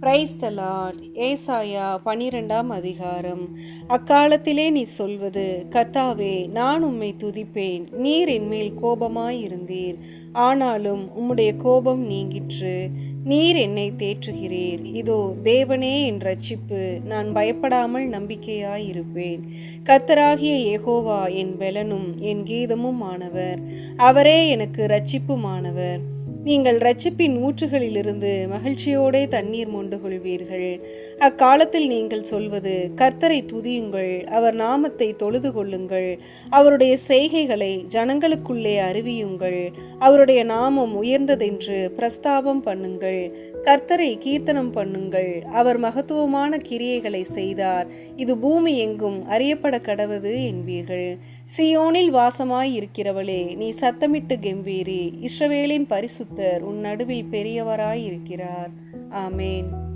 Praise the Lord. ஏசாயா 12ஆம் அதிகாரம். அக்காலத்திலே நீ சொல்வது, கர்த்தாவே, நான் உம்மை துதிப்பேன். நீர் என்மேல் கோபமாயிருந்தீர், ஆனாலும் உம்முடைய கோபம் நீங்கிற்று. நீர் என்னை தேற்றுகிறீர். இதோ தேவனே என் இரட்சிப்பு, நான் பயப்படாமல் நம்பிக்கையாயிருப்பேன். கர்த்தராகிய யெகோவா என் பெலனும் என் கீதமும் ஆனவர். அவரே எனக்கு இரட்சிப்புமானவர். நீங்கள் இரட்சிப்பின் ஊற்றுகளிலிருந்து மகிழ்ச்சியோடே தண்ணீர் மொண்டு கொள்வீர்கள். அக்காலத்தில் நீங்கள் சொல்வது, கர்த்தரை துதியுங்கள், அவர் நாமத்தை தொழுது கொள்ளுங்கள், அவருடைய செய்கைகளை ஜனங்களுக்குள்ளே அறிவியுங்கள், அவருடைய நாமம் உயர்ந்ததென்று பிரஸ்தாபம் பண்ணுங்கள், கர்த்தரை கீர்த்தனம் பண்ணுங்கள், அவர் மகத்துவமான கிரியைகளை செய்தார், இது பூமி எங்கும் அறியப்பட கடவது என்பீர்கள். சீயோனில் வாசமாயிருக்கிறவளே, நீ சத்தமிட்டு கெம்பீரி. இஸ்ரவேலின் பரிசுத்தர் உன் நடுவில் பெரியவராயிருக்கிறார். ஆமேன்.